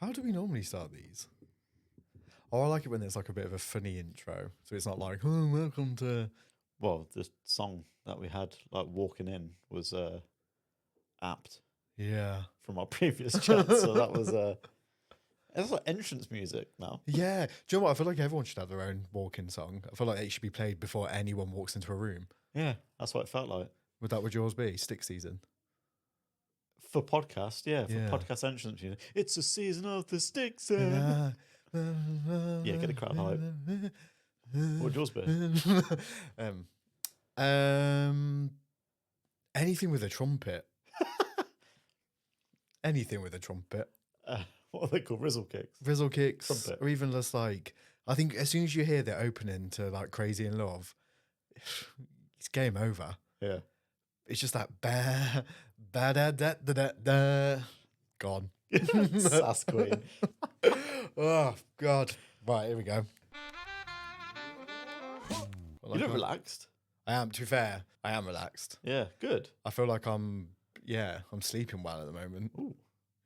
How do we normally start these? Oh, I like it when there's like a bit of a funny intro. So it's not like, oh, welcome to... Well, the song that we had, like walking in, was apt Yeah. from our previous chat. So that was it's like entrance music now. Yeah. Do you know what? I feel like everyone should have their own walk-in song. I feel like it should be played before anyone walks into a room. Yeah, that's what it felt like. Would yours be? Stick season? For podcast, yeah, for Yeah. podcast entrance music. It's a season of the sticks. Yeah, get the crowd hype. What would yours be? Anything with a trumpet. Anything with a trumpet. What are they called? Rizzle kicks? Rizzle kicks. Trumpet. Or even just like, I think as soon as you hear the opening to like Crazy in Love, it's game over. Yeah. It's just that ba da da da da da. Gone. Sass Queen. Oh God! Right, here we go. You look relaxed. I am. To be fair, I am relaxed. Yeah, good. I feel like I'm sleeping well at the moment. Ooh,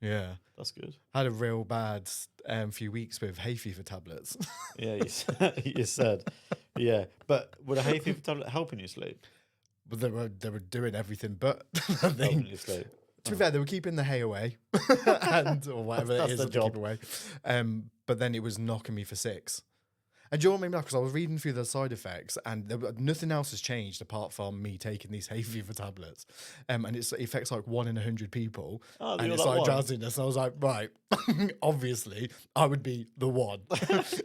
Yeah, that's good. I had a real bad few weeks with hay fever tablets. Yeah, you said. Yeah, but would a hay fever tablet helping you sleep? But they were doing everything but Helping you sleep. To be fair, they were keeping the hay away and or whatever That's it is the that they job. keep away. But then it was knocking me for 6. And do you know what made me laugh? Because I was reading through the side effects, and nothing else has changed apart from me taking these hay fever tablets. And it affects like 1 in 100 people, Oh, and you're it's that like one. drowsiness. And I was like, right, obviously, I would be the one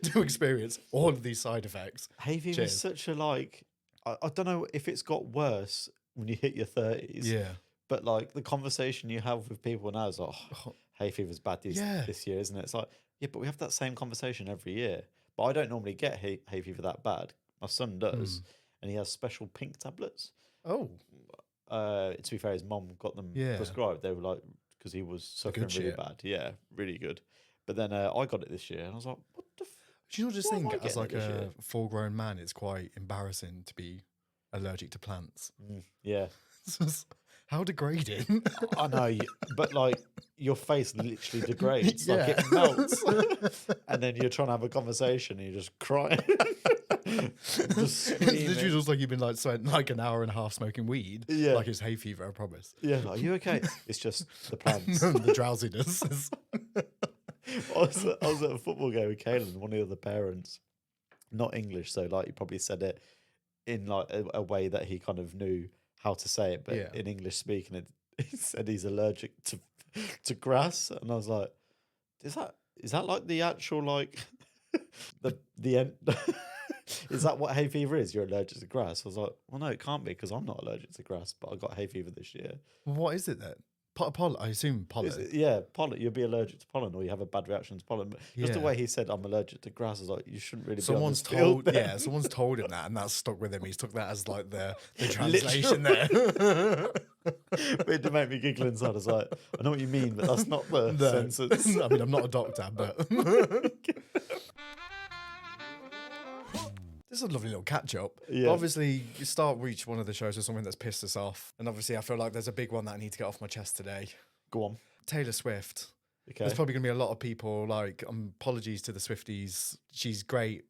to experience all of these side effects. Hay fever Cheers. is such a like. I don't know if it's got worse when you hit your 30s. Yeah. But like the conversation you have with people now is like, oh, hay fever's bad this year, isn't it? It's like, yeah, but we have that same conversation every year. But I don't normally get hay fever that bad. My son does, and he has special pink tablets. Oh, To be fair, his mum got them prescribed. They were like, because he was suffering good really shit. bad. Yeah, really good. But then I got it this year, and I was like, what the do you not just Why am think I as getting like it this a year? full-grown man, it's quite embarrassing to be allergic to plants? Yeah. How degrading. I know, but like your face literally degrades, like Yeah. it melts, and then you're trying to have a conversation and you're just crying, just It's screaming. literally just like you've been like spent like an hour and a half smoking weed. Yeah. Like it's hay fever, I promise. Yeah, like, are you okay? It's just the plants. The drowsiness. I was at a football game with Kaylin, one of the other parents, not English, so like he probably said it in like a way that he kind of knew how to say it, but Yeah. in English speaking, he said he's allergic to grass, and I was like, is that like the actual like the end? Is that what hay fever is? You're allergic to grass? I was like, well, no, it can't be because I'm not allergic to grass, but I got hay fever this year. What is it then? Pollen? I assume pollen. Yeah, pollen. You'll be allergic to pollen, or you have a bad reaction to pollen. But just the Yeah. way he said, "I'm allergic to grass," is like you shouldn't really. Someone's be on this field told, then. someone's told him that, and that's stuck with him. He's took that as like the translation there. But it did make me giggle inside. I was like, I know what you mean, but that's not the No. sentence. I mean, I'm not a doctor, but this is a lovely little catch up. Yeah. But obviously, you start each one of the shows with something that's pissed us off, and obviously, I feel like there's a big one that I need to get off my chest today. Go on. Taylor Swift. Okay. There's probably going to be a lot of people like, apologies to the Swifties. She's great,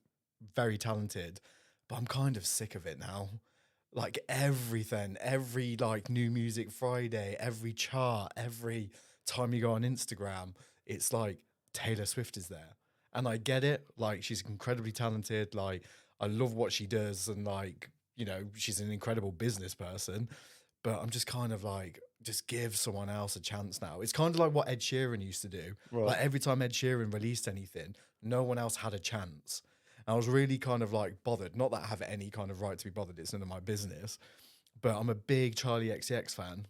very talented, but I'm kind of sick of it now. Like everything, every like New Music Friday, every chart, every time you go on Instagram, it's like Taylor Swift is there. And I get it. Like she's incredibly talented. Like I love what she does. And like, you know, she's an incredible business person, but I'm just kind of like, just give someone else a chance now. It's kind of like what Ed Sheeran used to do. Right. Like every time Ed Sheeran released anything, no one else had a chance. And I was really kind of like bothered. Not that I have any kind of right to be bothered. It's none of my business. But I'm a big Charlie XCX fan.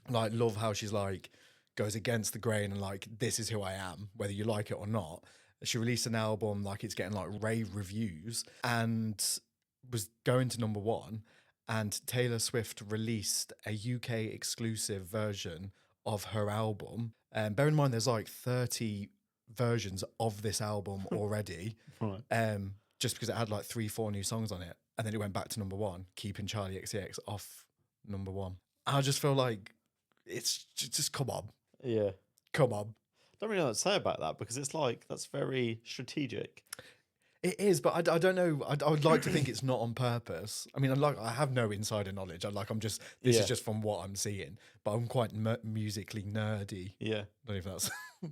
Like love how she's like goes against the grain and like, this is who I am, whether you like it or not. She released an album, like it's getting like rave reviews and was going to #1. And Taylor Swift released a UK exclusive version of her album. And bear in mind, there's like 30 versions of this album already. Right. Just because it had like 3-4 new songs on it. And then it went back to #1, keeping Charlie XCX off #1. I just feel like it's just come on. Yeah. Come on. don't really know what to say about that because it's like that's very strategic. It is, but I don't know. I would like to think it's not on purpose. I mean, I have no insider knowledge. This is Yeah, just from what I'm seeing. But I'm quite musically nerdy. yeah. Don't know if that's,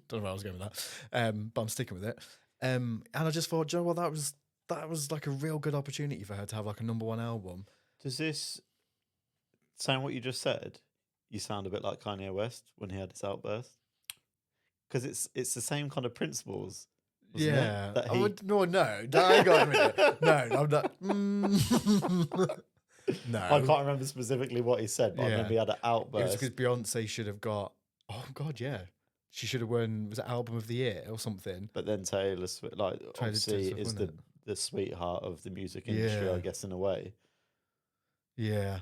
don't know where I was going with that. But I'm sticking with it. And I just thought, Joe, well, that was like a real good opportunity for her to have like a #1 album. Does this saying what you just said? You sound a bit like Kanye West when he had his outburst because it's the same kind of principles, wasn't it? Yeah, That I he would no, I got a minute. No, I'm not. I No, can't remember specifically what he said, but I remember yeah, he had an it was because outburst. Beyonce should have got. Oh God, yeah, she should have won. Was it album of the year or something? But then Taylor Swift, like Taylor obviously, Swift is won it. the sweetheart of the music industry, I Yeah, guess, in a way. yeah.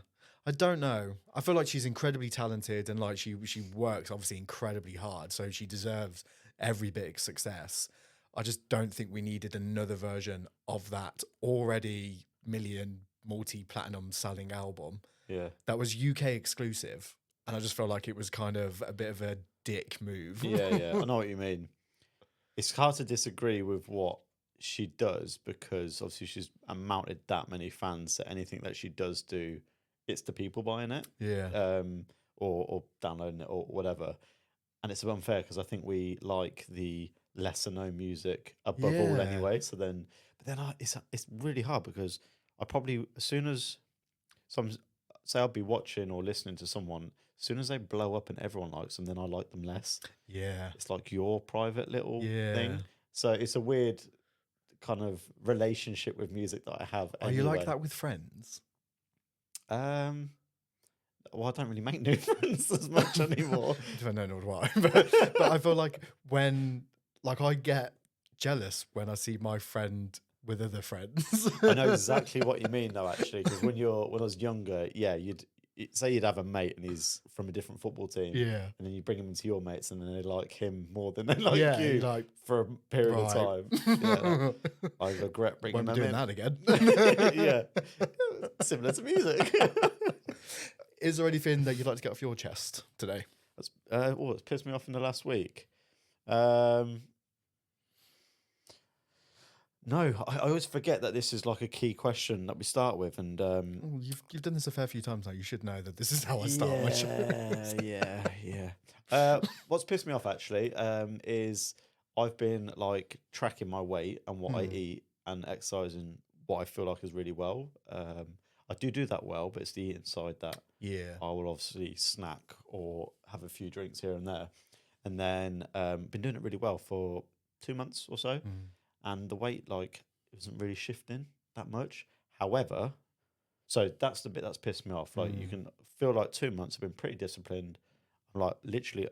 I don't know. I feel like she's incredibly talented and like she works obviously incredibly hard, so she deserves every bit of success. I just don't think we needed another version of that already million multi-platinum selling album Yeah, that was UK exclusive. And I just felt like it was kind of a bit of a dick move. yeah, yeah. I know what you mean. It's hard to disagree with what she does because obviously she's amounted that many fans that anything that she does do, it's the people buying it, Yeah. or downloading it or whatever. And it's unfair because I think we like the lesser known music above all Yeah. anyway. So then, but then it's really hard because I probably as soon as some say I'll be watching or listening to someone, as soon as they blow up and everyone likes them, then I like them less. Yeah. It's like your private little Yeah. thing. So it's a weird kind of relationship with music that I have Are you like anyway. that with friends? Um, well, I don't really make new friends as much anymore. I don't know why, but I feel like I get jealous when I see my friend with other friends. I know exactly what you mean, though, actually, because when I was younger, yeah, say you'd have a mate and he's from a different football team, Yeah. and then you bring him into your mates, and then they like him more than they like Yeah, you like for a period of right. time. Yeah, I regret bringing Won't be them doing in. that again. Yeah, similar to music. Is there anything that you'd like to get off your chest today? It's pissed me off in the last week. No, I always forget that this is like a key question that we start with, and Oh, you've done this a fair few times now. You should know that this is how I start my show. yeah. What's pissed me off actually is I've been like tracking my weight and what I eat and exercising what I feel like is really well. I do that well, but it's the eating side that Yeah. I will obviously snack or have a few drinks here and there, and then been doing it really well for 2 months or so, Mm. and the weight like isn't really shifting that much. However, so that's the bit that's pissed me off. Like you can feel like 2 months have been pretty disciplined. I'm like literally,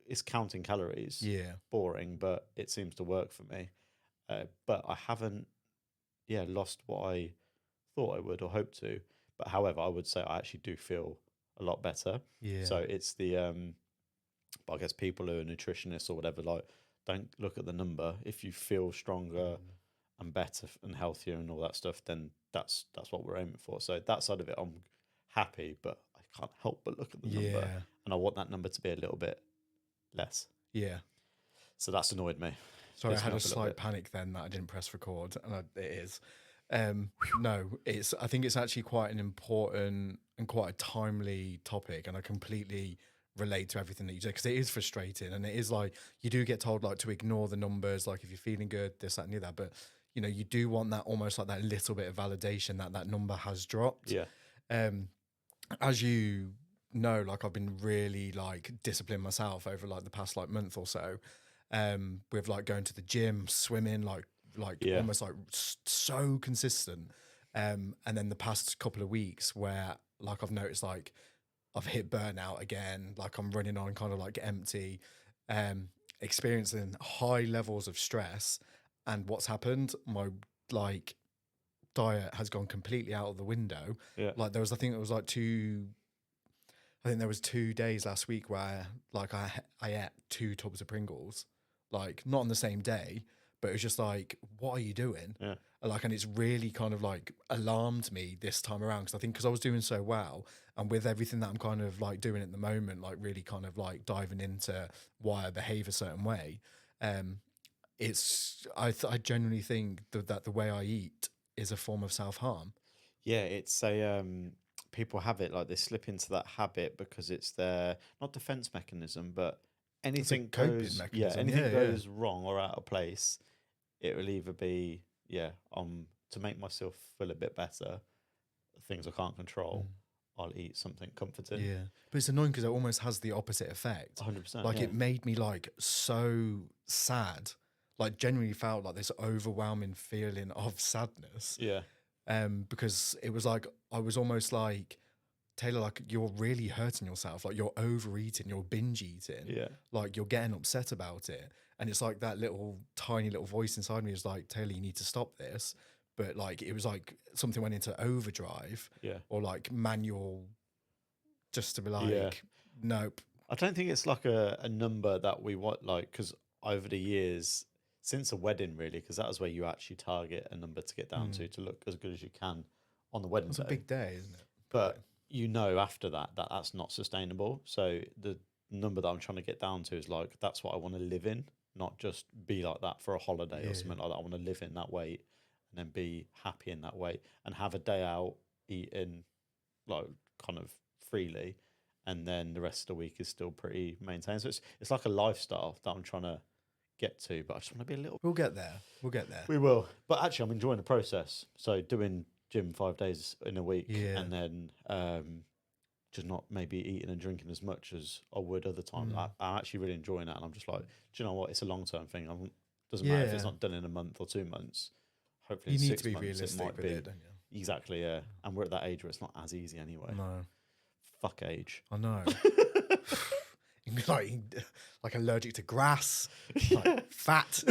it's counting calories. Yeah. Boring, but it seems to work for me. But I haven't, lost what I thought I would or hoped to. But however, I would say I actually do feel a lot better. Yeah. So it's the, but I guess people who are nutritionists or whatever, like, don't look at the number. If you feel stronger and better and healthier and all that stuff, then that's what we're aiming for. So that side of it, I'm happy, but I can't help but look at the number, Yeah. and I want that number to be a little bit less. Yeah. So that's annoyed me. Sorry, I Pissed me had a off little slight bit. panic then that I didn't press record, and it is. No, I think it's actually quite an important and quite a timely topic, and I completely relate to everything that you say because it is frustrating, and it is like you do get told like to ignore the numbers, like if you're feeling good, this, that, and the other, but you do want that almost like that little bit of validation that that number has dropped. Yeah. As you know, like I've been really like disciplined myself over like the past like month or so, with like going to the gym, swimming, like Yeah. almost like so consistent. And then the past couple of weeks where like I've noticed like I've hit burnout again, like I'm running on kind of like empty, experiencing high levels of stress. And what's happened? My like diet has gone completely out of the window. Yeah. Like there was, I think it was like I think there was 2 days last week where like I ate 2 tubs of Pringles, like not on the same day, but it was just like, what are you doing? Yeah. Like, and it's really kind of like alarmed me this time around, because I think because I was doing so well, and with everything that I'm kind of like doing at the moment, like really kind of like diving into why I behave a certain way, I genuinely think that the way I eat is a form of self-harm. Yeah, it's a people have it like they slip into that habit because it's their not defense mechanism, but It's a anything coping goes mechanism. anything Yeah, yeah. goes wrong or out of place, it will either be to make myself feel a bit better, things I can't control, I'll eat something comforting. Yeah, but it's annoying because it almost has the opposite effect. 100%. Like Yeah. it made me like so sad, like genuinely felt like this overwhelming feeling of sadness. Yeah. Because it was like I was almost like, Taylor, like you're really hurting yourself. Like you're overeating, you're binge eating. Yeah. Like you're getting upset about it, and it's like that little tiny little voice inside me is like, Taylor, you need to stop this. But like it was like something went into overdrive, Yeah. or like manual, just to be like, Yeah. nope. I don't think it's like a number that we want, like, because over the years, since a wedding, really, because that was where you actually target a number to get down to look as good as you can on the wedding It's day. a big day, isn't it? But you know, after that, that's not sustainable. So the number that I'm trying to get down to is like, that's what I want to live in, not just be like that for a holiday or something like that. I want to live in that weight and then be happy in that weight and have a day out eating like kind of freely. And then the rest of the week is still pretty maintained. So it's like a lifestyle that I'm trying to get to, but I just want to be a little. We'll get there. We'll get there. We will. But actually, I'm enjoying the process. So doing gym 5 days in a week, and then just not maybe eating and drinking as much as I would other times. I'm actually really enjoying that, and I'm just like, do you know what? It's a long term thing. Doesn't matter if it's not done in a month or 2 months. Hopefully, You in need 6 to be months, realistic it might with be. it, don't you? Exactly, yeah. And we're at that age where it's not as easy anyway. No, Fuck age. I know. like allergic to grass, like fat.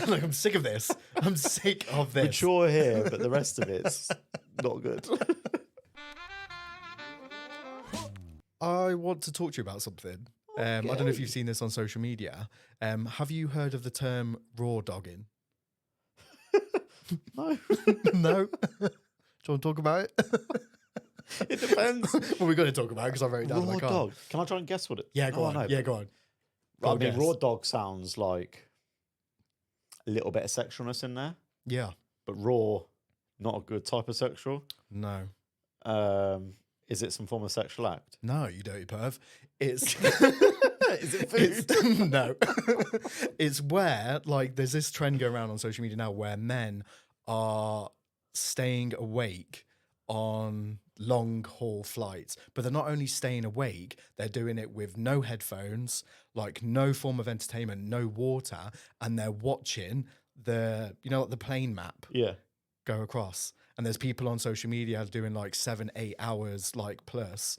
Like I'm sick of this. I'm sick of this. Mature here, but the rest of it's not good. I want to talk to you about something. I don't know if you've seen this on social media. Have you heard of the term raw dogging? No. No? Do you want to talk about it? It depends. Well, we've got to talk about it because I wrote it down. Raw I can't. dog. Can I try and guess what it? Yeah, go Oh, on. no, Yeah, go on. Go I on, mean, guess. raw dog sounds like a little bit of sexualness in there, Yeah. but raw, not a good type of sexual. No. Is it some form of sexual act? No, you dirty perv. It's Is it food? no. It's where like there's this trend going around on social media now where men are staying awake on long haul flights, but they're not only staying awake, they're doing it with no headphones, like no form of entertainment, no water, and they're watching like the plane map Yeah. go across. And there's people on social media doing like 7-8 hours like plus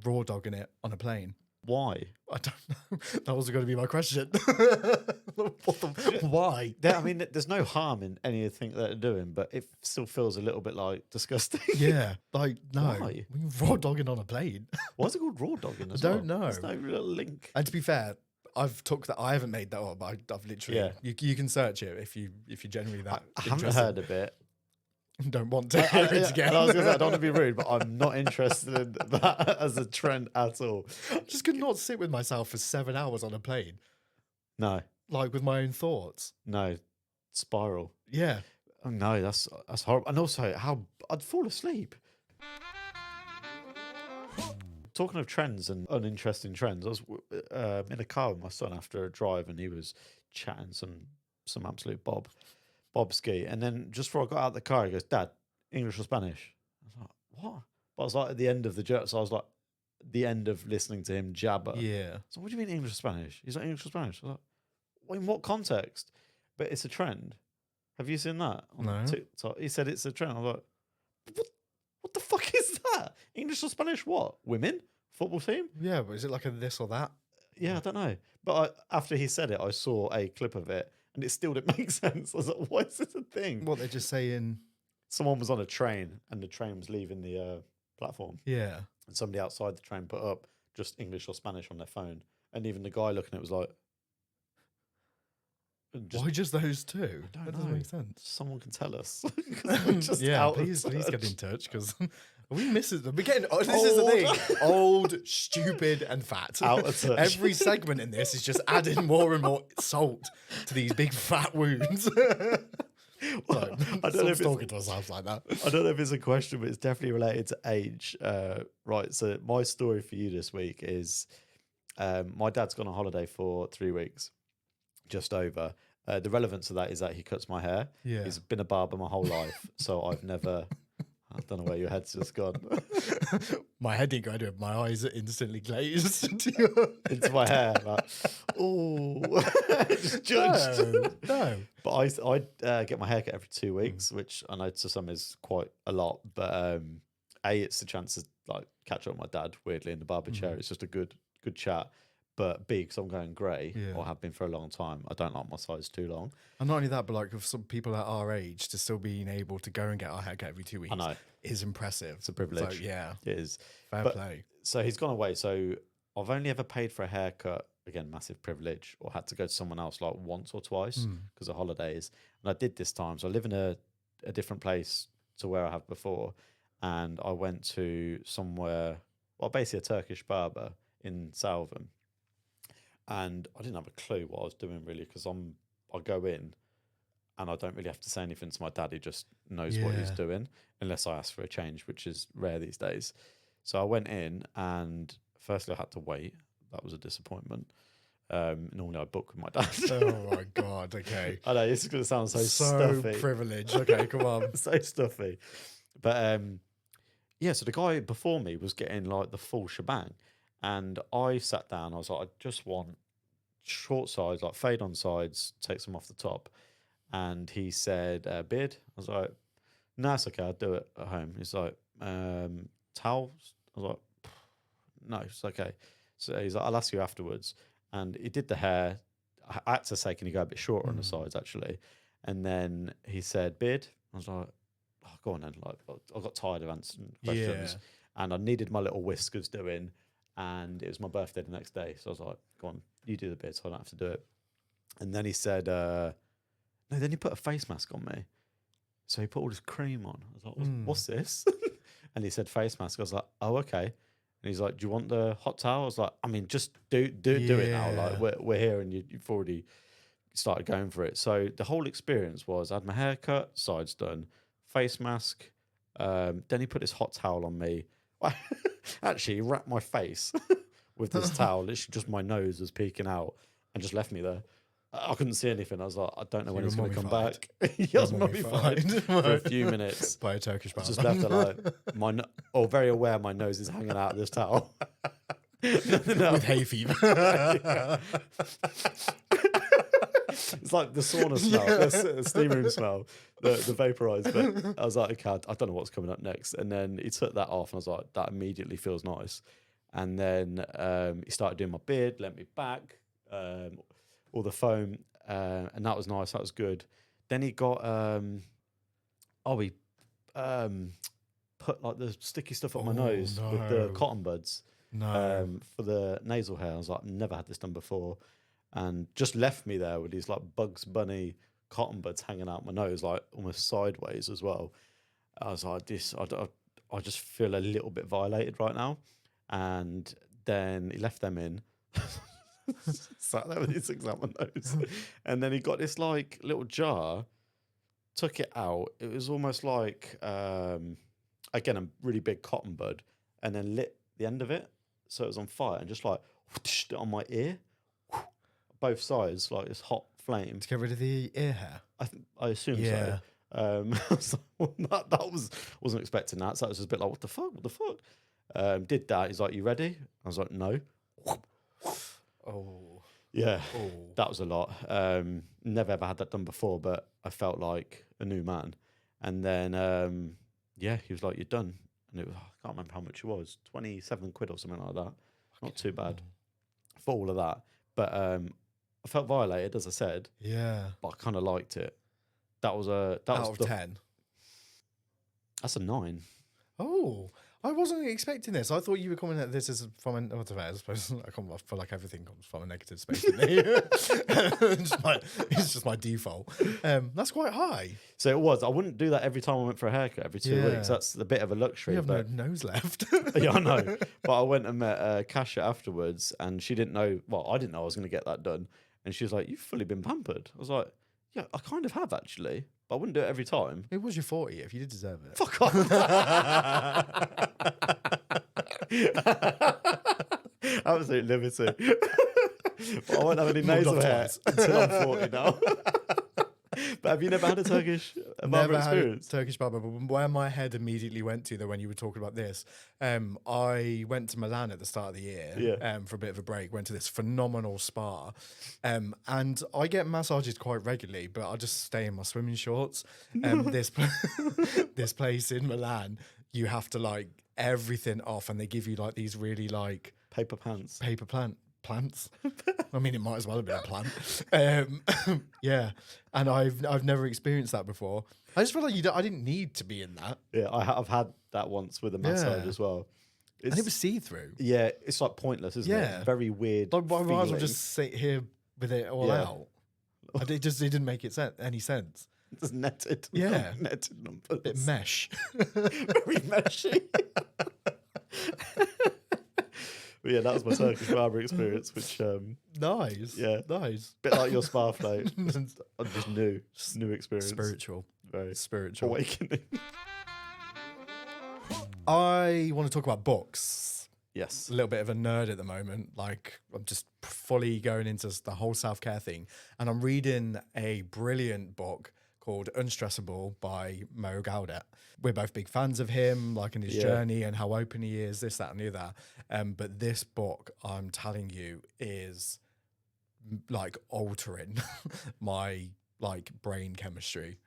raw dogging it on a plane. Why? I don't know. That was going to be my question. Why? I mean, there's no harm in anything that they're doing, but it still feels a little bit like disgusting. Yeah, like no. Why? We raw dogging on a plane. Why is it called raw dogging as don't well? know. There's no real link. And to be fair, I've took that. I haven't made that up. I've literally. Yeah. You can search it if you genuinely that. I haven't interested. heard of it. Don't want to hear it again. And I was going to say, I don't want to be rude, but I'm not interested in that as a trend at all. I just could not sit with myself for 7 hours on a plane, No, like with my own thoughts. no, spiral. Yeah. Oh no, that's horrible. And also, how I'd fall asleep. Talking of trends and uninteresting trends, I was in a car with my son after a drive, and he was chatting some absolute Bobski. And then just before I got out of the car, he goes, "Dad, English or Spanish?" I was like, "What?" But I was like at the end of the joke, so I was like, the end of listening to him jabber. Yeah. So what do you mean English or Spanish? He's like, English or Spanish? I was like, well, in what context? But it's a trend. Have you seen that on No. TikTok? He said it's a trend. I was like, what the fuck is that? English or Spanish what? Women? Football team? Yeah, but is it like a this or that? Yeah, I don't know. But after he said it, I saw a clip of it, and it still didn't make sense. I was like, why is this a thing? What, they're just saying, Someone was on a train, and the train was leaving the platform. yeah. And somebody outside the train put up just English or Spanish on their phone. And even the guy looking at it was like, And just, Why just those two? I don't That doesn't know. make sense. Someone can tell us. 'Cause we're just Yeah, out of please get touch. in touch because we miss it. We're getting this is Old. the thing: old, stupid, and fat. Out of touch. Every segment in this is just adding more and more salt to these big fat wounds. So, I don't know if it's, talking to ourselves like that. I don't know if it's a question, but it's definitely related to age. Right. So my story for you this week is my dad's gone on holiday for 3 weeks, just over. The relevance of that is that he cuts my hair. Yeah. He's been a barber my whole life, so I've never. I don't know where your head's just gone. My head didn't go into it. My eyes are instantly glazed. Into my hair, like, oh, just judged. No. But I get my hair cut every 2 weeks, which I know to some is quite a lot. But it's the chance to like catch up with my dad. Weirdly, in the barber chair, it's just a good chat. But B, because I'm going grey, Yeah. or have been for a long time, I don't like my sides too long. And not only that, but like with some people at our age, to still being able to go and get our haircut every 2 weeks I know is impressive. it's a privilege. So, yeah, It is. fair But- play. So he's gone away. So I've only ever paid for a haircut. Again, massive privilege, or had to go to someone else like once or twice because of holidays. And I did this time. So I live in a different place to where I have before. And I went to somewhere, well, basically a Turkish barber in Salvan. And I didn't have a clue what I was doing really, because I go in and I don't really have to say anything to my dad. He just knows what he's Yeah. doing, unless I ask for a change, which is rare these days. So I went in, and firstly I had to wait. That was a disappointment. Normally I book with my dad. Oh my God. Okay. I know this is going to sound so So stuffy. privileged. Okay, come on. So stuffy. But yeah, so the guy before me was getting like the full shebang. And I sat down, I was like, I just want short sides, like fade on sides, take some off the top. And he said, beard? I was like, no, it's okay, I'll do it at home. He's like, towels? I was like, no, it's okay. So he's like, I'll ask you afterwards. And he did the hair. I had to say, can you go a bit shorter on the sides, actually? And then he said, beard? I was like, oh, go on then. Like, I got tired of answering questions. And I needed my little whiskers doing. And it was my birthday the next day. So I was like, go on, you do the beard so I don't have to do it. And then he said, no, then he put a face mask on me. So he put all this cream on. I was like, what's this? And he said face mask. I was like, oh, okay. And he's like, do you want the hot towel? I was like, I mean, just do it now. Like we're here and you've already started going for it. So the whole experience was I had my hair cut, sides done, face mask. Then he put this hot towel on me. Actually, he wrapped my face with this towel. Literally just my nose was peeking out and just left me there. I couldn't see anything. I was like, I don't know when you he's were going to come mummified. back. He was mummified for a few minutes. By a Turkish barber. Just left it like very aware my nose is hanging out of this towel. No. With hay fever. It's like the sauna smell, the steam room smell, the vaporized. But I was like, okay, I don't know what's coming up next. And then he took that off, and I was like, that immediately feels nice. And then he started doing my beard, lent me back, all the foam, and that was nice. That was good. Then he got he put like the sticky stuff up my nose with the cotton buds. For the nasal hair. I was like, never had this done before, and just left me there with these like Bugs Bunny cotton buds hanging out my nose, like almost sideways as well. I was like, I just feel a little bit violated right now. And then he left them in, sat there with his things out my nose, and then he got this like little jar, took it out. It was almost like again a really big cotton bud, and then lit the end of it. So it was on fire and just like whoosh, on my ear, both sides, like this hot flame. To get rid of the ear hair. I assume so. That wasn't expecting that. So it was just a bit like, what the fuck? Did that. He's like, you ready? I was like, no. Oh. Yeah, that was a lot. Never ever had that done before, but I felt like a new man. And then, he was like, you're done. And it was, I can't remember how much it was, 27 quid or something like that. Not too bad for all of that. But I felt violated, as I said. Yeah. But I kind of liked it. That was Out of 10. That's a 9. Oh, I wasn't expecting this. I thought you were coming at this as from an. I suppose I feel like everything comes from a negative space. It's just my default. That's quite high. So it was. I wouldn't do that every time I went for a haircut every 2 weeks. That's a bit of a luxury. You have but no nose left. yeah, I know. But I went and met Kasia afterwards, and she didn't know. Well, I didn't know I was going to get that done, and she was like, "You've fully been pampered." I was like, "Yeah, I kind of have actually, but I wouldn't do it every time." It was your 40th. You did deserve it. Fuck off. Absolute liberty. But I won't have any nasal hair until I'm 40 now. But have you never had a Turkish barber experience? Turkish barber, but where my head immediately went to, though, when you were talking about this, I went to Milan at the start of the year for a bit of a break, went to this phenomenal spa, and I get massages quite regularly, but I just stay in my swimming shorts. This place in Milan, you have to like everything off, and they give you like these really like Paper pants. Plants. I mean, it might as well have been a plant. Yeah, and I've never experienced that before. I just feel like I didn't need to be in that. Yeah, I've had that once with a massage as well. And it was see-through. Yeah, it's like pointless, isn't it? Very weird. Like, I might as well just sit here with it all out. It didn't make any sense. Just netted. Yeah. Netted numbers. Bit mesh. Very meshy. But yeah, that was my Turkish barber experience, which nice. Yeah, nice. Bit like your spa float. Just new experience. Spiritual. Very spiritual. Awakening. I want to talk about books. Yes. A little bit of a nerd at the moment. Like, I'm just fully going into the whole self-care thing. And I'm reading a brilliant book called Unstressable by Mo Gaudet. We're both big fans of him, like in his journey and how open he is, this, that, and the other. But this book, I'm telling you, is like altering my like brain chemistry.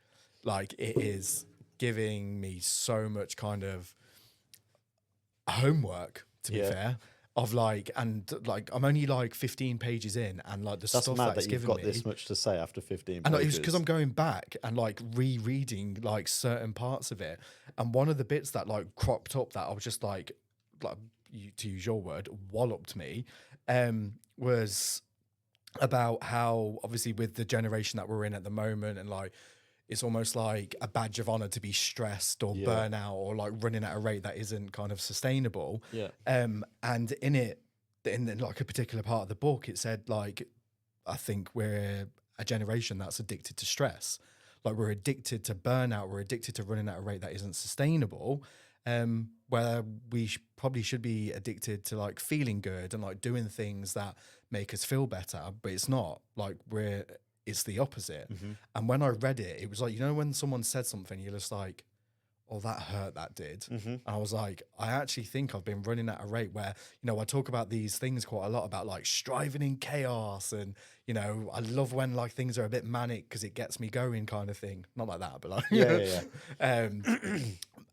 Like, it is giving me so much kind of homework, to be fair, of like, and like, I'm only like 15 pages in, and like the stuff mad that's that you've given got me, this much to say after 15 and pages. it was because I'm going back and like rereading like certain parts of it, and one of the bits that like cropped up that I was just like to use your word, walloped me, was about how obviously with the generation that we're in at the moment, and like it's almost like a badge of honor to be stressed or burn out or like running at a rate that isn't kind of sustainable. Yeah. And in like a particular part of the book, it said like, I think we're a generation that's addicted to stress. Like, we're addicted to burnout. We're addicted to running at a rate that isn't sustainable. Where we probably should be addicted to like feeling good and like doing things that make us feel better, but it's not. Like, it's the opposite. Mm-hmm. And when I read it, it was like, you know, when someone said something, you're just like, oh, that hurt, that did. Mm-hmm. And I was like, I actually think I've been running at a rate where, you know, I talk about these things quite a lot about like striving in chaos. And, you know, I love when like things are a bit manic because it gets me going kind of thing. Not like that, but like, Yeah.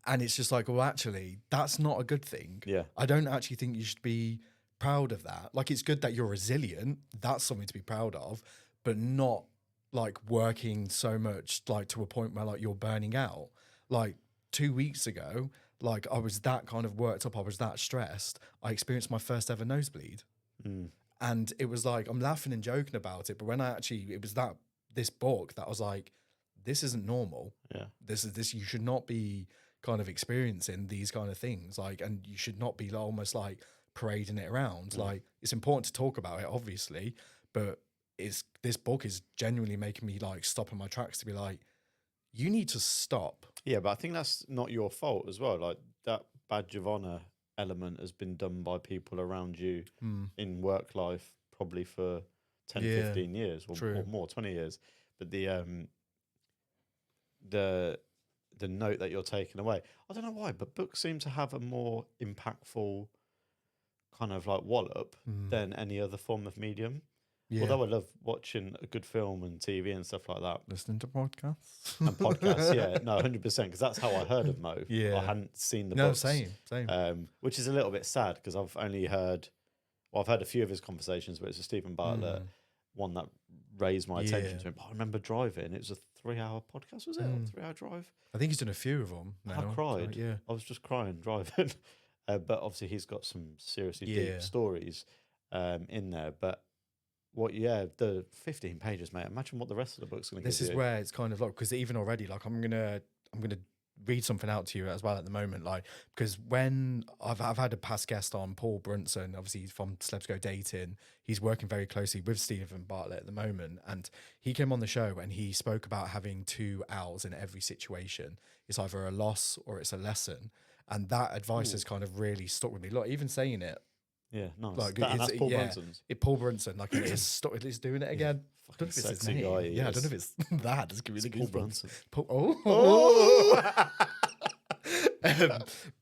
And it's just like, well, actually, that's not a good thing. Yeah. I don't actually think you should be proud of that. Like, it's good that you're resilient. That's something to be proud of, but not like working so much like to a point where like you're burning out. Like 2 weeks ago, like I was that kind of worked up, I was that stressed, I experienced my first ever nosebleed. And it was like, I'm laughing and joking about it, but when it was this book that I was like, this isn't normal. Yeah. This you should not be kind of experiencing these kind of things, like, and you should not be almost like parading it around. Like, it's important to talk about it, obviously, but this book is genuinely making me like stop in my tracks to be like, you need to stop. Yeah, but I think that's not your fault as well. Like, that badge of honor element has been done by people around you in work life probably for 10, 15 years or more, 20 years. But the note that you're taking away, I don't know why, but books seem to have a more impactful kind of like wallop than any other form of medium. Yeah. Although I love watching a good film and TV and stuff like that. Listening to podcasts. And podcasts, yeah. No, 100%, because that's how I heard of Mo. Yeah. I hadn't seen the books. Same. Which is a little bit sad, because I've only heard, I've heard a few of his conversations, but it's with Stephen Bartlett one that raised my attention Yeah. to him. But I remember driving. It was a 3-hour podcast, was it? Or 3-hour drive? I think he's done a few of them now. I cried. Yeah. I was just crying driving. But obviously, he's got some seriously Yeah. deep stories in there. But the 15 pages, mate. Imagine what the rest of the book's going to give you. This is where it's kind of like, because even already, like I'm gonna read something out to you as well at the moment, like, because when I've had a past guest on, Paul Brunson, obviously he's from Celebs Go Dating. He's working very closely with Stephen Bartlett at the moment, and he came on the show and he spoke about having 2 owls in every situation. It's either a loss or it's a lesson, and that advice has kind of really stuck with me. Look, even saying it, Yeah, nice. like And that's Paul Brunson's. Paul Brunson, like it is stuck. It's doing it again. I Fucking don't know if it's his sexy name. guy. he Yeah, I is. don't know if it's that. It's giving me the Paul goosebumps. Brunson. Oh.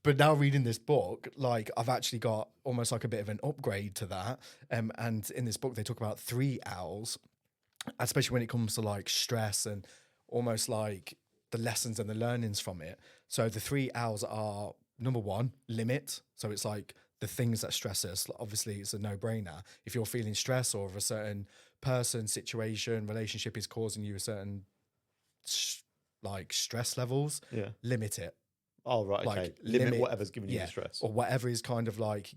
But now reading this book, like I've actually got almost like a bit of an upgrade to that. And in this book, they talk about 3 owls, especially when it comes to like stress and almost like the lessons and the learnings from it. So the 3 owls are, number 1, limit. So it's like the things that stress us. Obviously, it's a no-brainer. If you're feeling stress, or if a certain person, situation, relationship is causing you a certain like stress levels, Yeah. limit it. Oh, right. Okay. Like, Limit whatever's giving you yeah, the stress. or whatever is kind of like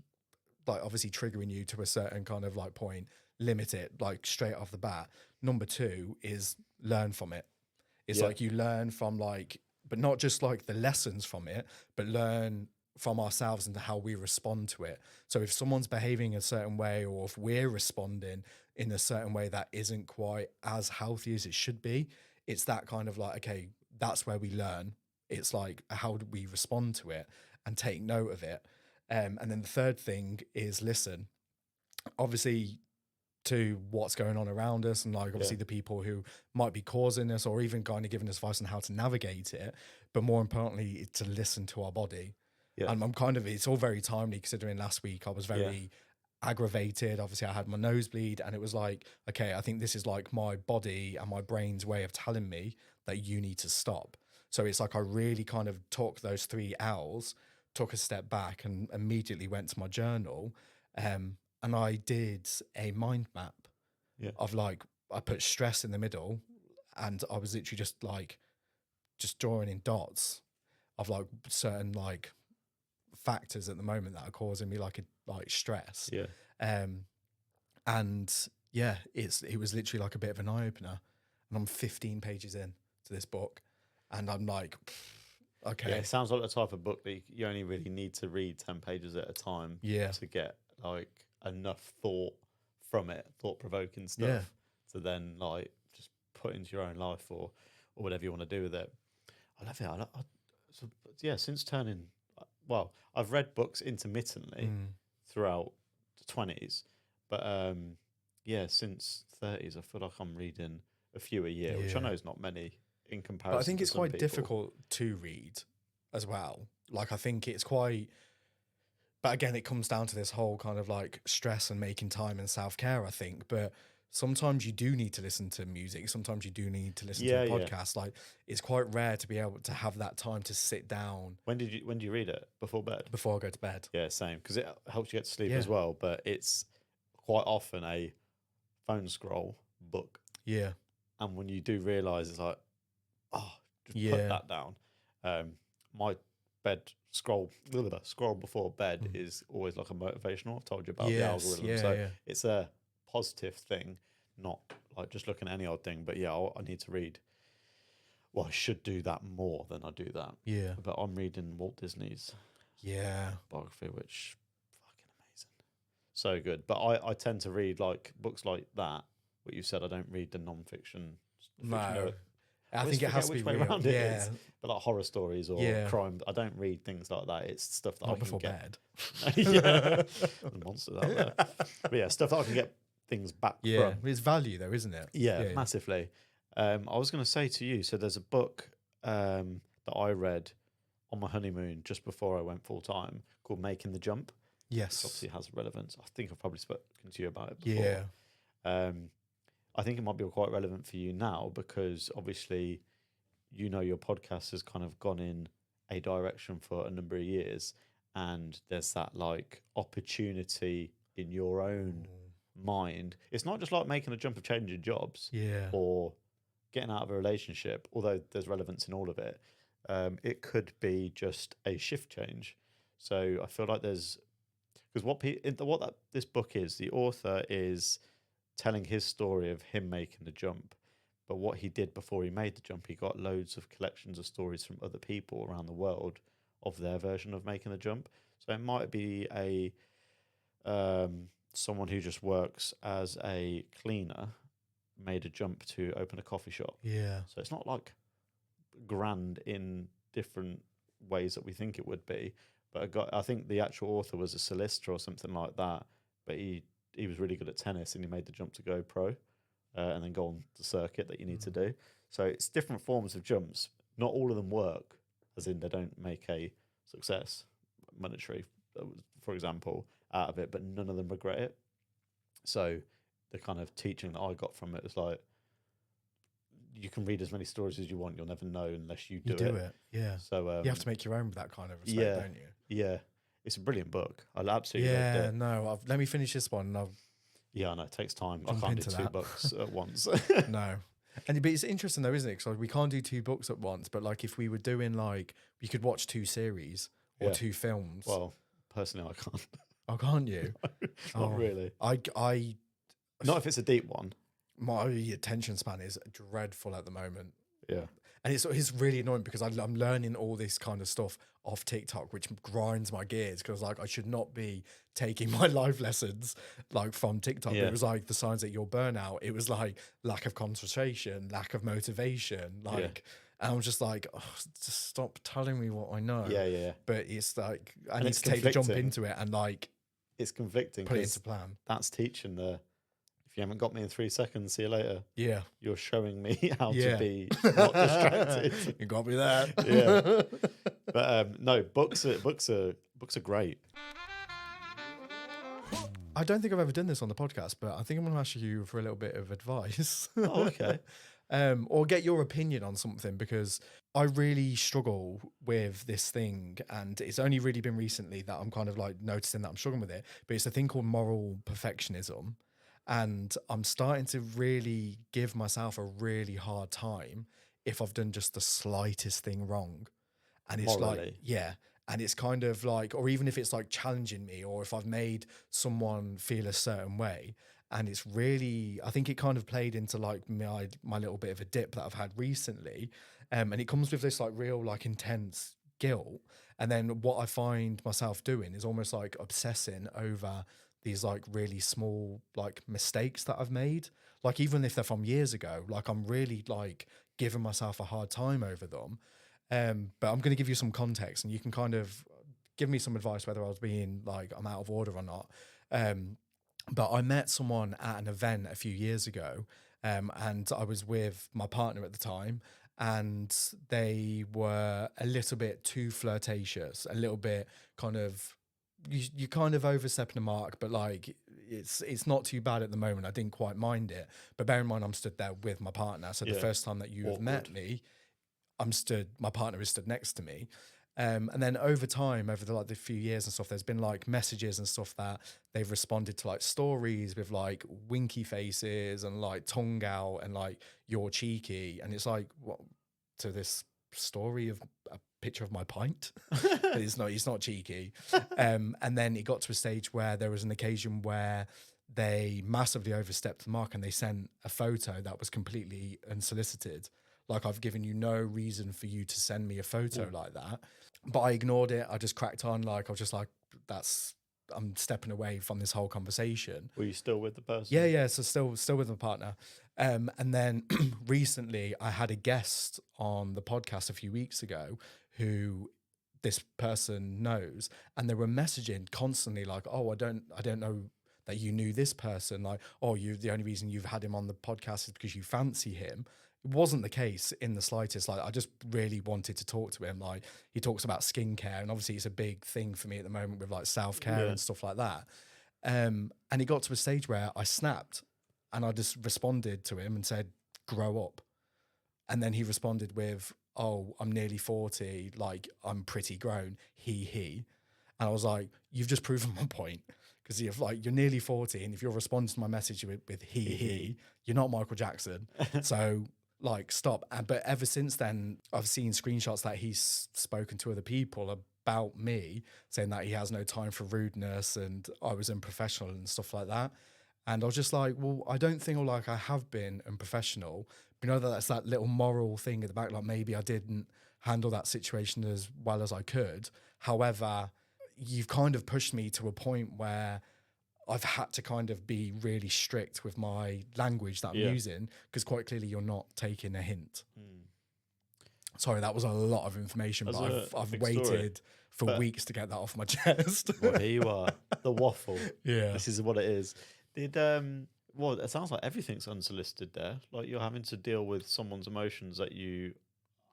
obviously triggering you to a certain kind of like point. Limit it, like straight off the bat. Number 2 is learn from it. It's Yeah. like you learn from like, but not just like the lessons from it, but learn from ourselves and how we respond to it. So if someone's behaving a certain way, or if we're responding in a certain way that isn't quite as healthy as it should be, it's that kind of like, okay, that's where we learn. It's like, how do we respond to it and take note of it? And then the third thing is listen, obviously, to what's going on around us, and like obviously the people who might be causing this, or even kind of giving us advice on how to navigate it. But more importantly, it's to listen to our body. Yeah. And I'm kind of, it's all very timely considering last week I was very aggravated. Obviously I had my nosebleed, and it was like, okay, I think this is like my body and my brain's way of telling me that you need to stop. So it's like I really kind of took those 3 owls, took a step back, and immediately went to my journal. And I did a mind map of like, I put stress in the middle, and I was literally just drawing in dots of like certain like factors at the moment that are causing me like stress. Yeah. And yeah, it was literally like a bit of an eye opener, and I'm 15 pages in to this book, and I'm like, okay. Yeah, it sounds like the type of book that you only really need to read 10 pages at a time to get like enough thought from it, thought-provoking stuff, to then like just put into your own life or whatever you want to do with it. I love it. Since turning, well, I've read books intermittently throughout the 20s, but since 30s, I feel like I'm reading a few a year, which I know is not many in comparison. But I think to it's some quite people. difficult to read as well. Like, I think it's quite, but again, it comes down to this whole kind of like stress and making time and self-care, I think. But sometimes you do need to listen to music. Sometimes you do need to listen to a podcast. Like, it's quite rare to be able to have that time to sit down. When do you read it? Before bed? Before I go to bed. Yeah, same. Because it helps you get to sleep as well. But it's quite often a phone scroll book. Yeah. And when you do realise, it's like, just put that down. My bed scroll before bed is always like a motivational. I've told you about the algorithm. It's a positive thing, not like just looking at any odd thing. But I need to read. Well, I should do that more than I do that. Yeah. But I'm reading Walt Disney's biography, which fucking amazing. So good. But I tend to read like books like that. What you said, I don't read the non-fiction. No. I think it has to be way real. around it is. But like horror stories or crime, I don't read things like that. It's stuff that Not I can before get. bed. The monsters out there. But stuff that I can get things back from. It's value though, isn't it? Yeah, massively. I was going to say to you, so there's a book that I read on my honeymoon just before I went full time called Making the Jump. Yes. Which obviously has relevance. I think I've probably spoken to you about it before. Yeah. I think it might be quite relevant for you now because obviously, your podcast has kind of gone in a direction for a number of years, and there's that like opportunity in your own mind. It's not just like making a jump of changing jobs Yeah. or getting out of a relationship, although there's relevance in all of it. It could be just a shift change. So I feel like there's because what that this book is, the author is telling his story of him making the jump. But what he did before he made the jump, he got loads of collections of stories from other people around the world of their version of making the jump. So it might be a someone who just works as a cleaner made a jump to open a coffee shop. Yeah. So it's not like grand in different ways that we think it would be. But I think the actual author was a solicitor or something like that. But he was really good at tennis and he made the jump to go pro and then go on the circuit that you need to do. So it's different forms of jumps. Not all of them work, as in they don't make a success, monetary, for example, out of it, but none of them regret it. So the kind of teaching that I got from it was like, you can read as many stories as you want. You'll never know unless you do it. Yeah. So You have to make your own with that kind of respect, yeah, don't you? yeah. It's a brilliant book. I absolutely loved Yeah, it. no, let me finish this one and I'll Yeah, I know it takes time. I jump can't do into two that. books at once. no. But it's interesting though, isn't it? Because we can't do 2 books at once, but like if we were doing like, we could watch 2 series or Yeah. 2 films. Well, personally, I can't. Oh, can't you? Not really. I, Not if it's a deep one. my attention span is dreadful at the moment. Yeah. And it's really annoying because I'm learning all this kind of stuff off TikTok, which grinds my gears because like I should not be taking my life lessons like from TikTok. Yeah. It was like the signs that you're burnout. It was like lack of concentration, lack of motivation. Like, and I'm just like, oh, just stop telling me what I know. Yeah. But it's like I And need it's to take the jump conflicting. into it and like It's conflicting put it because into plan. that's teaching if you haven't got me in 3 seconds, see you later. Yeah. You're showing me how Yeah. to be not distracted. You got me there. Yeah. But no, books are great. I don't think I've ever done this on the podcast, but I think I'm going to ask you for a little bit of advice. Oh, okay. Or get your opinion on something because I really struggle with this thing. And it's only really been recently that I'm kind of like noticing that I'm struggling with it. But it's a thing called moral perfectionism. And I'm starting to really give myself a really hard time if I've done just the slightest thing wrong. And it's like, Morally. yeah. And it's kind of like, or even if it's like challenging me or if I've made someone feel a certain way. And it's really, I think it kind of played into like my little bit of a dip that I've had recently. And it comes with this like real, like intense guilt. And then what I find myself doing is almost like obsessing over these like really small like mistakes that I've made. Like even if they're from years ago, like I'm really like giving myself a hard time over them. But I'm going to give you some context and you can kind of give me some advice whether I was being like I'm out of order or not. But I met someone at an event a few years ago, and I was with my partner at the time, and they were a little bit too flirtatious, a little bit kind of you kind of overstepping the mark, but like it's not too bad at the moment. I didn't quite mind it, but bear in mind I'm stood there with my partner. So the Yeah. first time that you have Awkward. met me, my partner is stood next to me. And then over time, over the few years and stuff, there's been like messages and stuff that they've responded to like stories with like winky faces and like tongue out and like you're cheeky. And it's like, what to this story of a picture of my pint? But it's not cheeky. And then it got to a stage where there was an occasion where they massively overstepped the mark and they sent a photo that was completely unsolicited. Like I've given you no reason for you to send me a photo like that. But I ignored it. I just cracked on. Like I was just like, I'm stepping away from this whole conversation. Were you still with the person? Yeah. So still with my partner. And then recently I had a guest on the podcast a few weeks ago who this person knows, and they were messaging constantly like, oh, I don't know that you knew this person. Like, oh, the only reason you've had him on the podcast is because you fancy him. It wasn't the case in the slightest. Like I just really wanted to talk to him. Like he talks about skincare and obviously it's a big thing for me at the moment with like self-care and stuff like that. And it got to a stage where I snapped and I just responded to him and said, grow up. And then he responded with, oh, I'm nearly 40. Like I'm pretty grown. He. And I was like, you've just proven my point. because you're nearly 40, and if you're responding to my message with he, you're not Michael Jackson. So like stop. But ever since then, I've seen screenshots that he's spoken to other people about me, saying that he has no time for rudeness and I was unprofessional and stuff like that. And I was just like, well, I don't think like I have been unprofessional. But that's that little moral thing at the back, like maybe I didn't handle that situation as well as I could. However, you've kind of pushed me to a point where I've had to kind of be really strict with my language that I'm using, because quite clearly you're not taking a hint. Sorry, that was a lot of information, but I've waited for weeks to get that off my chest. Well, here you are, the waffle. Yeah. This is what it is. Well, it sounds like everything's unsolicited there. Like you're having to deal with someone's emotions that you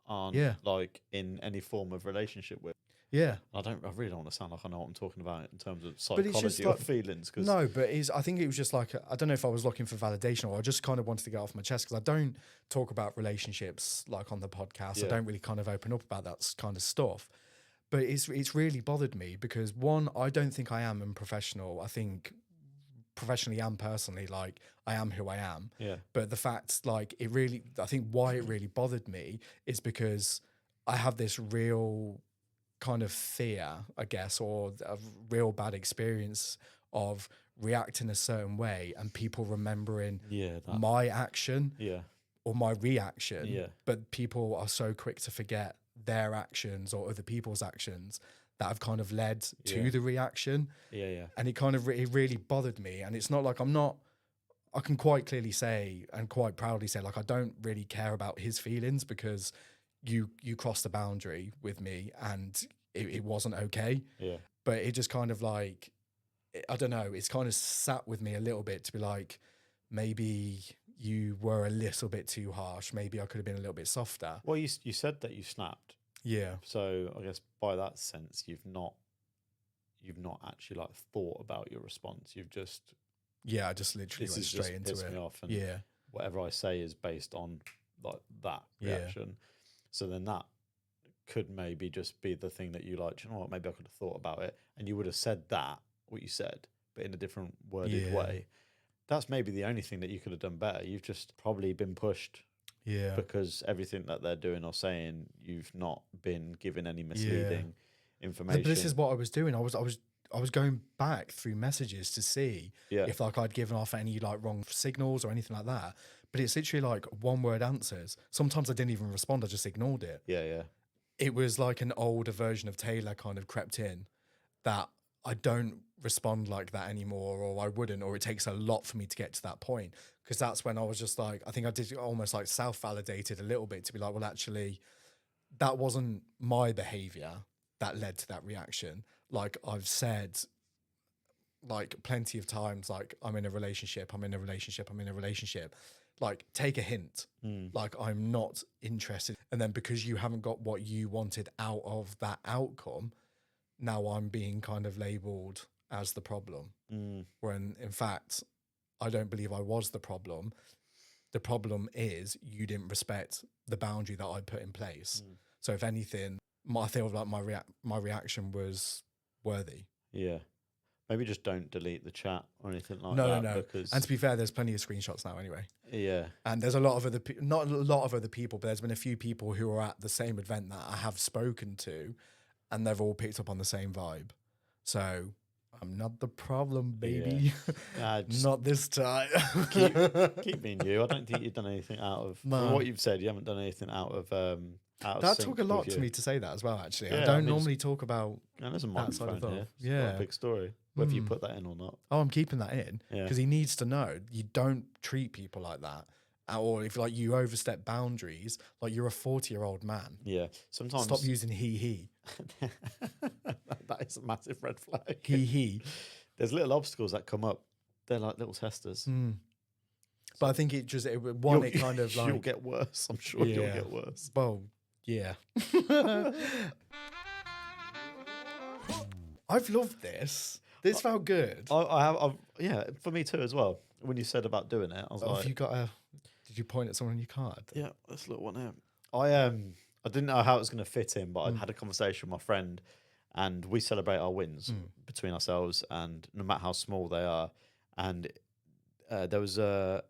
aren't like in any form of relationship with. Yeah. I really don't want to sound like I know what I'm talking about in terms of psychology or feelings. Cause no, but I think it was just like, I don't know if I was looking for validation, or I just kind of wanted to get off my chest, because I don't talk about relationships like on the podcast. I don't really kind of open up about that kind of stuff. But it's really bothered me because, one, I don't think I am unprofessional. I think professionally and personally, like I am who I am. Yeah. But the fact, like I think why it really bothered me is because I have this real kind of fear, I guess, or a real bad experience of reacting a certain way and people remembering my action or my reaction. But people are so quick to forget their actions or other people's actions that have kind of led to the reaction. And it kind of it really bothered me. And it's not like I can quite clearly say and quite proudly say, like, I don't really care about his feelings, because you crossed the boundary with me and it wasn't okay. But it just kind of like, I don't know, it's kind of sat with me a little bit to be like, maybe you were a little bit too harsh. Maybe I could have been a little bit softer. Well, you said that you snapped. Yeah. So I guess by that sense, you've not actually like thought about your response. You've just I just literally went straight into it. Me off, and whatever I say is based on like that reaction. So then that could maybe just be the thing that you like, do you know what, maybe I could have thought about it, and you would have said what you said, but in a different worded way. That's maybe the only thing that you could have done better. You've just probably been pushed. Yeah. Because everything that they're doing or saying, you've not been given any misleading information. But this is what I was doing. I was going back through messages to see if like I'd given off any like wrong signals or anything like that. But it's literally like one word answers. Sometimes I didn't even respond. I just ignored it. Yeah. It was like an older version of Taylor kind of crept in, that I don't respond like that anymore, or I wouldn't, or it takes a lot for me to get to that point. Because that's when I was just like, I think I did almost like self-validated a little bit to be like, well, actually, that wasn't my behavior that led to that reaction. Like I've said, like plenty of times, like I'm in a relationship. Like take a hint. Like I'm not interested. And then because you haven't got what you wanted out of that outcome, now I'm being kind of labeled as the problem. When in fact, I don't believe I was the problem. The problem is you didn't respect the boundary that I put in place. So if anything, I feel like my reaction was worthy. Yeah. Maybe just don't delete the chat or anything like that. No. Because... And to be fair, there's plenty of screenshots now anyway. Yeah. And there's a lot of not a lot of other people, but there's been a few people who are at the same event that I have spoken to, and they've all picked up on the same vibe. So I'm not the problem, baby. Yeah. Not this time. keep being you. I don't think you've done anything out of... From what you've said, you haven't done anything out of that took a lot to me to say that as well, actually. Yeah, I don't normally talk about there's a microphone here. It's yeah. quite a big story. Whether you put that in or not. Oh, I'm keeping that in because he needs to know you don't treat people like that. Or if like you overstep boundaries, like you're a 40-year-old man. Yeah. Sometimes stop using he. That is a massive red flag. He. There's little obstacles that come up. They're like little testers. But I think it kind of like... You'll get worse. I'm sure you'll get worse. Well, yeah. I've loved this. This felt good. I've for me too as well. When you said about doing it, I was like... Did you point at someone on your card? Yeah, this little one here. I didn't know how it was going to fit in, but I'd had a conversation with my friend, and we celebrate our wins between ourselves, and no matter how small they are. And there was the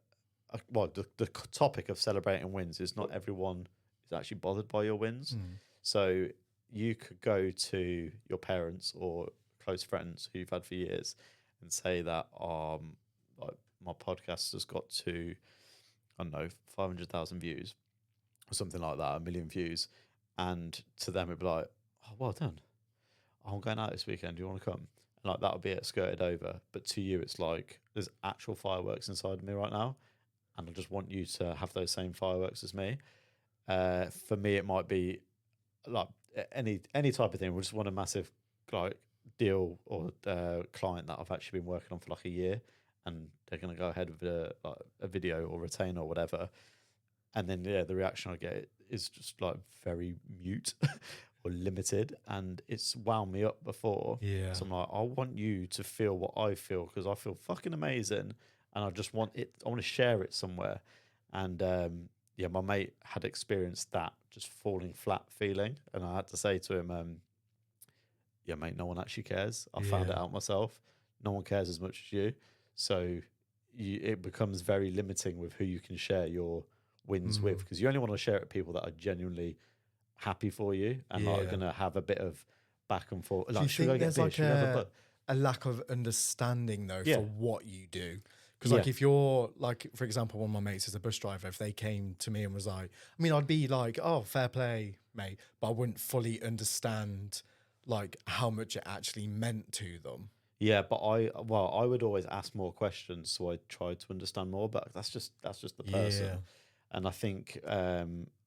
topic of celebrating wins is not everyone is actually bothered by your wins. So you could go to your parents or close friends who you've had for years and say that like my podcast has got to, I don't know, 500,000 views or something like that, 1 million views, and to them it'd be like, oh, well done. I'm going out this weekend. Do you want to come? And like that would be it, skirted over. But to you, it's like there's actual fireworks inside of me right now, and I just want you to have those same fireworks as me. For me, it might be like any type of thing. We just want a massive like deal or client that I've actually been working on for like a year, and they're going to go ahead with a video or retainer or whatever. And then the reaction I get is just like very mute or limited, and it's wound me up before. Yeah. So I'm like, I want you to feel what I feel, because I feel fucking amazing, and I just want it. I want to share it somewhere. And my mate had experienced that just falling flat feeling, and I had to say to him, "Yeah, mate, no one actually cares. I found it out myself. No one cares as much as you. So it becomes very limiting with who you can share your wins with, because you only want to share it with people that are genuinely happy for you and are going to have a bit of back and forth. Do you think there's like a lack of understanding though for what you do? Because like if you're like, for example, one of my mates is a bus driver. If they came to me and was like, I mean, I'd be like, oh, fair play, mate, but I wouldn't fully understand like how much it actually meant to them. Yeah, but I would always ask more questions, so I tried to understand more. But that's just the person. Yeah. And I think,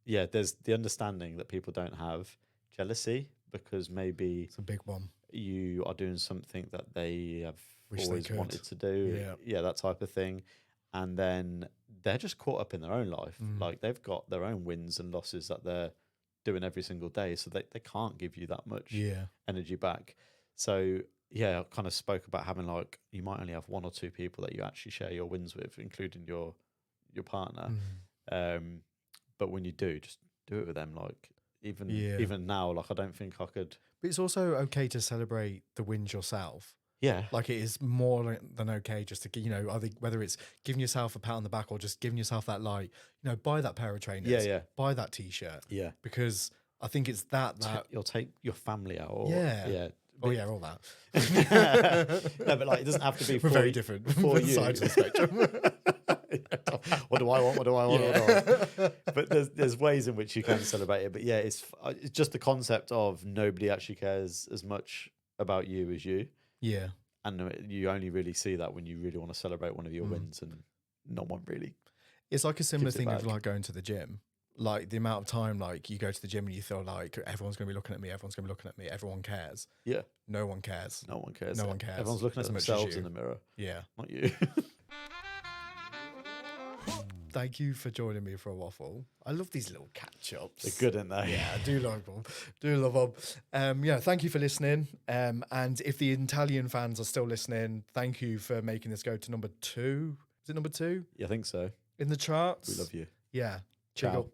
there's the understanding that people don't have, jealousy, because maybe It's a big one. you are doing something that they have Wish always they could. wanted to do. Yeah, that type of thing. And then they're just caught up in their own life. Like they've got their own wins and losses that they're doing every single day. So they can't give you that much energy back. So I kind of spoke about having like, you might only have 1 or 2 people that you actually share your wins with, including your partner. But when you do, just do it with them. Like even now, like I don't think I could. But it's also okay to celebrate the wins yourself. Yeah. Like it is more than okay just to, I think whether it's giving yourself a pat on the back or just giving yourself that, like, buy that pair of trainers, buy that t-shirt. Yeah. Because I think it's that you'll take your family out. Or, yeah. Oh yeah, all that. No, but like it doesn't have to be. We're very different for you. Sides of the spectrum. What do I want? What do I want? What do I want? But there's ways in which you can celebrate it. But yeah, it's just the concept of nobody actually cares as much about you as you. Yeah. And you only really see that when you really want to celebrate one of your wins, and no one really. It's like a similar thing of like going to the gym. Like the amount of time like you go to the gym and you feel like everyone's going to be looking at me, everyone's going to be looking at me, everyone cares. Yeah. No one cares. No one cares. No one cares. Everyone's looking at themselves in the mirror. Yeah. Not you. Thank you for joining me for a waffle. I love these little catch-ups. They're good, aren't they? Yeah, I do like them. Do love them. Thank you for listening. And if the Italian fans are still listening, thank you for making this go to number 2. Is it number 2? Yeah, I think so. In the charts? We love you. Yeah. Ciao.